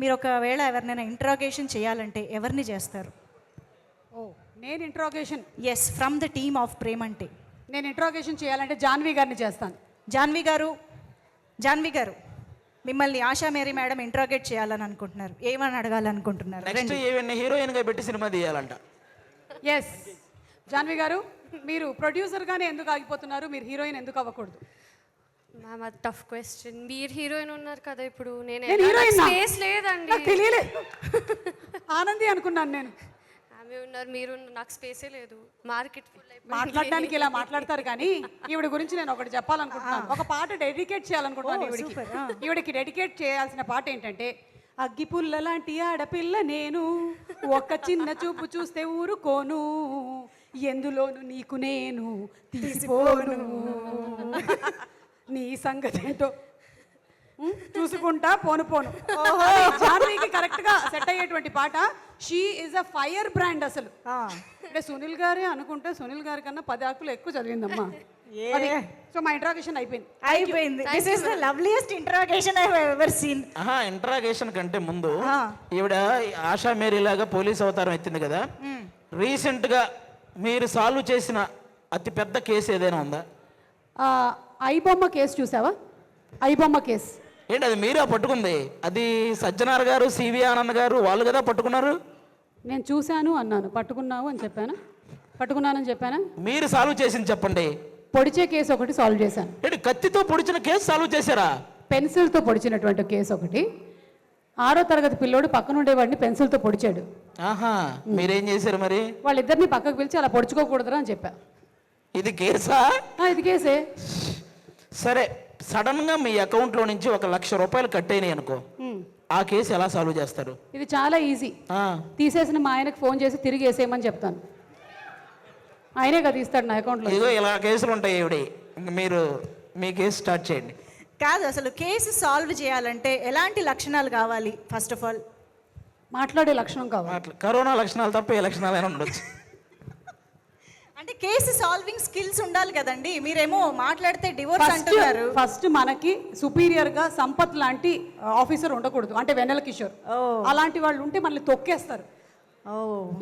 మీరు ఒకవేళ ఎవరినైనా ఇంట్రాగేషన్ చేయాలంటే ఎవరిని చేస్తారు? ఓ నేను interrogation yes, from the team of ప్రేమంటే. నేను ఇంట్రాగేషన్ చేయాలంటే జాన్వి గారిని చేస్తాను. జాన్వి గారు మిమ్మల్ని ఆశా మేరీ మేడం ఇంట్రాగేట్ చేయాలని అనుకుంటున్నారు. ఏమని అడగాలనుకుంటున్నారు? నెక్స్ట్ ఈవెన్ హీరోయిన్ గా పెట్టి సినిమా తీయాలంట. ఎస్ జాన్వి గారు, మీరు ప్రొడ్యూసర్గానే ఎందుకు ఆగిపోతున్నారు? మీరు హీరోయిన్ ఎందుకు అవ్వకూడదు? మ్యామ్ అది టఫ్ క్వశ్చన్. మీరు హీరోయిన్ ఉన్నారు కదా ఇప్పుడు. నేను హీరోయిన్ స్పేస్ లేదండి. నాకు తెలియలేదు. ఆనంది అనుకున్నాను నేను. ఆమె ఉన్నారు, మీరు నాకు స్పేసే లేదు. మార్కెట్ ఫుల్ అయిపోయింది. మాట్లాడడానికి ఇలా మాట్లాడతారు కానీ ఈవిడ గురించి నేను ఒకటి చెప్పాలనుకుంటున్నాను. ఒక పాట డెడికేట్ చేయాలనుకుంటున్నాను ఈవిడికి. ఈవిడికి డెడికేట్ చేయాల్సిన పాట ఏంటంటే, అగ్గిపుల్ల లాంటి ఆడపిల్ల నేను, ఒక చిన్న చూపు చూస్తే ఊరుకోను, ఎందులోను నీకు నేను తీసిపోను, నీ సంగతి ఏంటో చూసుకుంటా పోను పోను. జాన్వీకి కరెక్ట్ గా సెట్ అయ్యేటువంటి పాట. She is a fire brand అసలు. అంటే సునీల్ గారే అనుకుంటే సునీల్ గారి కన్నా 10 ఆకులు ఎక్కువ చదివిందమ్మా. సో మా ఇంట్రాగేషన్ అయిపోయింది. This is the loveliest interrogation I have ever seen. Interrogation కంటే ముందు ఈవిడ ఆశా మేరీ లాగా పోలీస్ అవతారం ఎత్తింది కదా. రీసెంట్ గా మీరు సాల్వ్ చేసిన అతి పెద్ద కేసు ఏదైనా ఉందా? ఐబొమ్మ కేసు చూసావా? ఐబొమ్మ కేసు ఏంటి అది మీరా పట్టుకుంది? అది సజ్జనార్ గారు, సివి ఆనంద్ గారు వాళ్ళు కదా పట్టుకున్నారు. నేను చూశాను అన్నాను, పట్టుకున్నావు అని చెప్పాను, పట్టుకున్నానని చెప్పాను. మీరు సాల్వ్ చేసింది చెప్పండి. పొడిచే కేసు ఒకటి సాల్వ్ చేశాను. ఏంటి కత్తితో పొడిచిన కేసు సాల్వ్ చేశారా? పెన్సిల్తో పొడిచినటువంటి కేసు ఒకటి. 6వ తరగతి పిల్లోడు పక్కనుండేవాడిని పెన్సిల్తో పొడిచాడు. మీరేం చేశారు మరి? వాళ్ళిద్దరిని పక్కకు పిలిచి అలా పొడుచుకోకూడదురా అని చెప్పా. ఇది కేసా? ఇది కేసే. సరే, సడన్ గా మీ అకౌంట్ లో నుంచి 1 లక్ష రూపాయలు కట్ అయినాయి అనుకో, ఆ కేసు ఎలా సాల్వ్ చేస్తారు? ఇది చాలా ఈజీ. తీసేసిన మా ఆయనకు ఫోన్ చేసి తిరిగి వేసేయమని చెప్తాను. ఆయనే కదా తీస్తాడు నా అకౌంట్లో. ఇదిగో ఇలా కేసులు ఉంటాయి. ఇవిడి మీరు మీ కేసు స్టార్ట్ చేయండి. కాదు, అసలు కేసు సాల్వ్ చేయాలంటే ఎలాంటి లక్షణాలు కావాలి? ఫస్ట్ ఆఫ్ ఆల్ మాట్లాడే లక్షణం కావాలి. కరోనా లక్షణాలు తప్ప ఏ లక్షణాలైనా ఉండొచ్చు. అంటే కేసు సాల్వింగ్ స్కిల్స్ ఉండాలి కదండి. మీరేమో మాట్లాడితే డివోర్స్ అంటున్నారు. ఫస్ట్ మనకి సుపీరియర్ గా సంపత్ లాంటి ఆఫీసర్ ఉండకూడదు. అంటే వెన్నెల కిషోర్ అలాంటి వాళ్ళు ఉంటే మనల్ని తొక్కేస్తారు.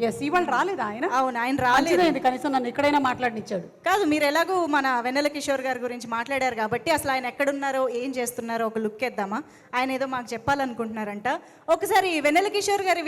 ఎస్, ఇవాళ రాలేదా ఆయన? అవును, ఆయన రాలేదు. కనీసం నన్ను ఎక్కడైనా మాట్లాడనిచ్చాడు. కాదు, మీరు ఎలాగో మన వెన్నెల కిషోర్ గారి గురించి మాట్లాడారు కాబట్టి అసలు ఆయన ఎక్కడున్నారో ఏం చేస్తున్నారో ఒక లుక్ వేద్దామా? ఆయన ఏదో మాకు చెప్పాలనుకుంటున్నారంట. ఒకసారి వెన్నెల కిషోర్ గారి